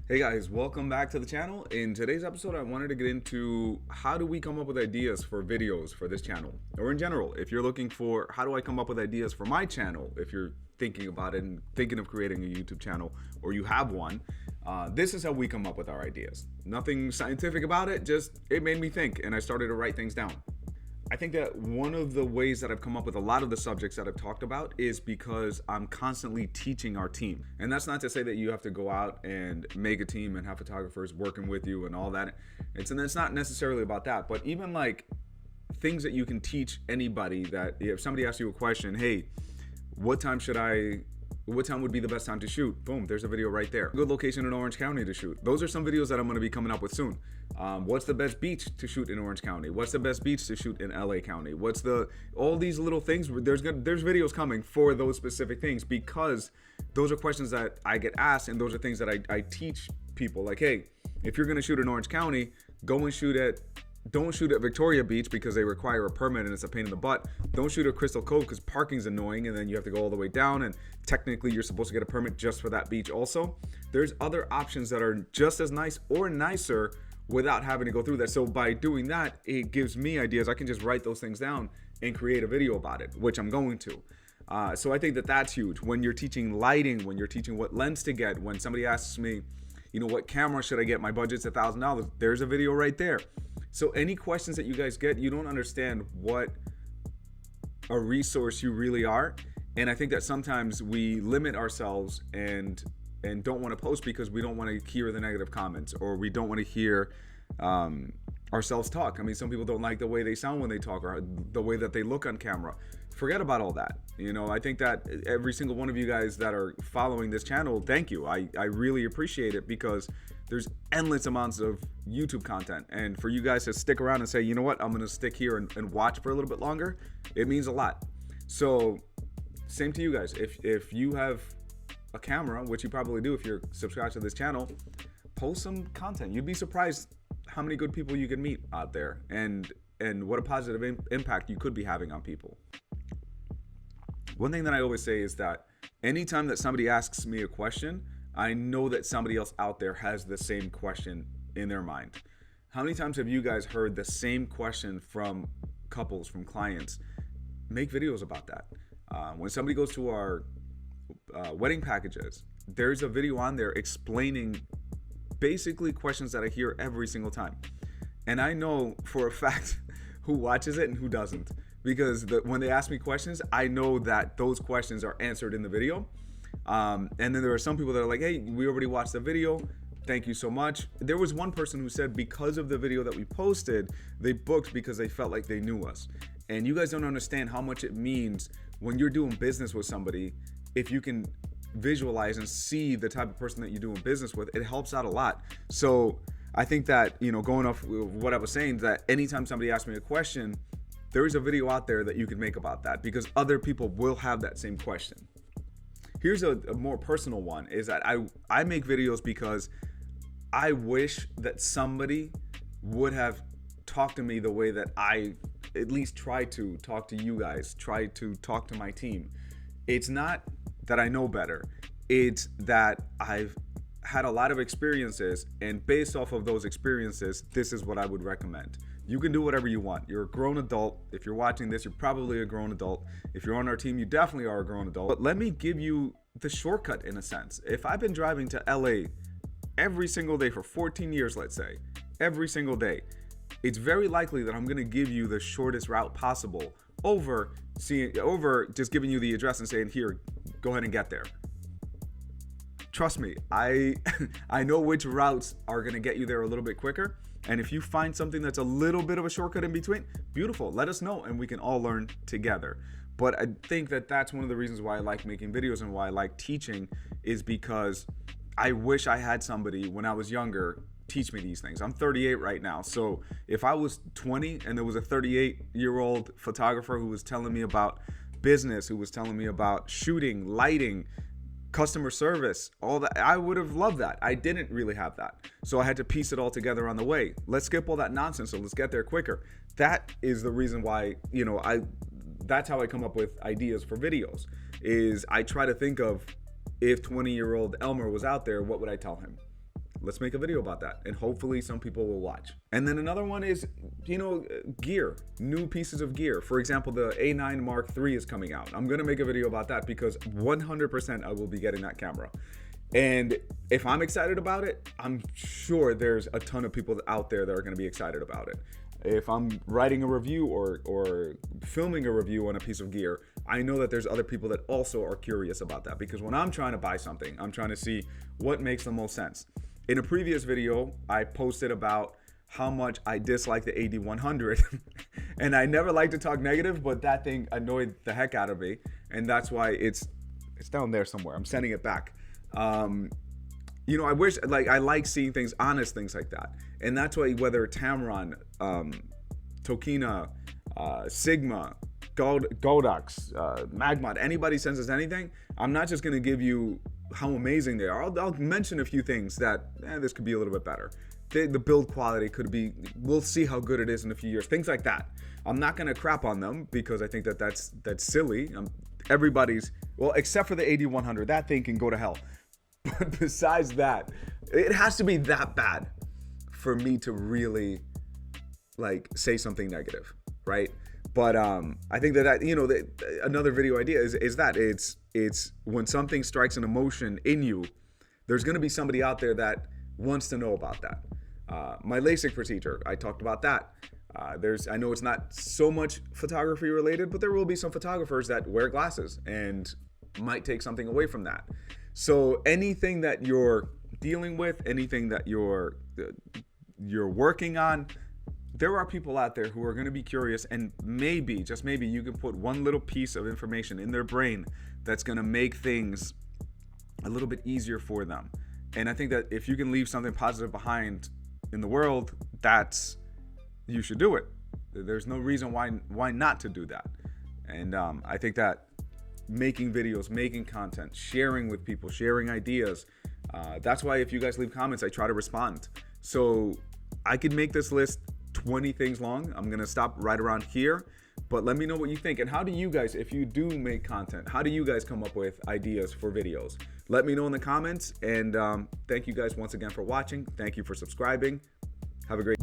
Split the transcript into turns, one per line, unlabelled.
Hey guys, welcome back to the channel. In today's episode, I wanted to get into how do we come up with ideas for videos for this channel, or in general, if you're looking for how do I come up with ideas for my channel, if you're thinking about it and thinking of creating a YouTube channel, or you have one, this is how we come up with our ideas. Nothing scientific about it, just it made me think and I started to write things down. I think that one of the ways that I've come up with a lot of the subjects that I've talked about is because I'm constantly teaching our team. And that's not to say that you have to go out and make a team and have photographers working with you and all that. It's not necessarily about that, but even like things that you can teach anybody, that if somebody asks you a question, hey, what time would be the best time to shoot? Boom, there's a video right there. Good location in Orange County to shoot. Those are some videos that I'm gonna be coming up with soon. What's the best beach to shoot in Orange County? What's the best beach to shoot in LA County? All these little things, there's videos coming for those specific things, because those are questions that I get asked, and those are things that I teach people. Like, hey, if you're gonna shoot in Orange County, don't shoot at Victoria Beach because they require a permit and it's a pain in the butt. Don't shoot at Crystal Cove because parking's annoying and then you have to go all the way down, and technically you're supposed to get a permit just for that beach also. There's other options that are just as nice or nicer without having to go through that. So by doing that, it gives me ideas. I can just write those things down and create a video about it, which I'm going to. So I think that that's huge. When you're teaching lighting, when you're teaching what lens to get, when somebody asks me, what camera should I get? My budget's $1,000. There's a video right there. So any questions that you guys get, you don't understand what a resource you really are. And I think that sometimes we limit ourselves and don't want to post because we don't want to hear the negative comments, or we don't want to hear ourselves talk. I mean, some people don't like the way they sound when they talk, or the way that they look on camera. Forget about all that. I think that every single one of you guys that are following this channel, thank you. I really appreciate it, because there's endless amounts of YouTube content. And for you guys to stick around and say, you know what, I'm going to stick here and watch for a little bit longer, it means a lot. So same to you guys. If you have a camera, which you probably do if you're subscribed to this channel, post some content. You'd be surprised how many good people you can meet out there, and what a positive impact you could be having on people. One thing that I always say is that anytime that somebody asks me a question, I know that somebody else out there has the same question in their mind. How many times have you guys heard the same question from couples, from clients? Make videos about that. When somebody goes to our wedding packages, there's a video on there explaining basically questions that I hear every single time. And I know for a fact who watches it and who doesn't, because when they ask me questions, I know that those questions are answered in the video. And then there are some people that are like, hey, we already watched the video, thank you so much. There was one person who said because of the video that we posted, they booked because they felt like they knew us. And you guys don't understand how much it means when you're doing business with somebody. If you can visualize and see the type of person that you're doing business with, it helps out a lot. So I think that, going off what I was saying, that anytime somebody asks me a question, there is a video out there that you can make about that, because other people will have that same question. Here's a more personal one, is that I make videos because I wish that somebody would have talked to me the way that I at least try to talk to you guys, try to talk to my team. It's not that I know better. It's that I've had a lot of experiences, and based off of those experiences, this is what I would recommend. You can do whatever you want. You're a grown adult. If you're watching this, you're probably a grown adult. If you're on our team, you definitely are a grown adult. But let me give you the shortcut in a sense. If I've been driving to LA every single day for 14 years, let's say, every single day, it's very likely that I'm gonna give you the shortest route possible over just giving you the address and saying, here, go ahead and get there. Trust me, I know which routes are gonna get you there a little bit quicker. And if you find something that's a little bit of a shortcut in between, beautiful, let us know and we can all learn together. But I think that that's one of the reasons why I like making videos and why I like teaching, is because I wish I had somebody when I was younger teach me these things. I'm 38 right now. So if I was 20 and there was a 38-year-old photographer who was telling me about business, who was telling me about shooting, lighting, customer service, all that, I would have loved that. I didn't really have that. So I had to piece it all together on the way. Let's skip all that nonsense, so let's get there quicker. That is the reason why, that's how I come up with ideas for videos, is I try to think of, if 20-year-old Elmer was out there, what would I tell him? let's make a video about that, and hopefully some people will watch. And then another one is, you know, gear, new pieces of gear. For example, the A9 Mark III is coming out. I'm gonna make a video about that because 100% I will be getting that camera. And if I'm excited about it, I'm sure there's a ton of people out there that are gonna be excited about it. If I'm writing a review or filming a review on a piece of gear, I know that there's other people that also are curious about that, because when I'm trying to buy something, I'm trying to see what makes the most sense. In a previous video, I posted about how much I dislike the AD100 and I never like to talk negative, but that thing annoyed the heck out of me, and that's why it's down there somewhere. I'm sending it back. You know, I wish, like, I like seeing things, honest things like that. And that's why whether Tamron, Tokina, Sigma, Godox, Magmod, anybody sends us anything, I'm not just gonna give you how amazing they are. I'll mention a few things that, this could be a little bit better. The build quality could be, we'll see how good it is in a few years, things like that. I'm not gonna crap on them because I think that that's silly. Everybody's, well, except for the AD100, that thing can go to hell. But besides that, it has to be that bad for me to really like say something negative, right? But I think that you know, another video idea is that it's when something strikes an emotion in you, there's going to be somebody out there that wants to know about that. My LASIK procedure, I talked about that. I know it's not so much photography related, but there will be some photographers that wear glasses and might take something away from that. So anything that you're dealing with, anything that you're working on, there are people out there who are going to be curious, and maybe, just maybe, you can put one little piece of information in their brain that's going to make things a little bit easier for them. And I think that if you can leave something positive behind in the world, you should do it. There's no reason why not to do that. And I think that making videos, making content, sharing with people, sharing ideas, that's why if you guys leave comments, I try to respond. So I could make this list 20 things long. I'm gonna stop right around here, but let me know what you think. And how do you guys, if you do make content, how do you guys come up with ideas for videos? Let me know in the comments. And thank you guys once again for watching. Thank you for subscribing. Have a great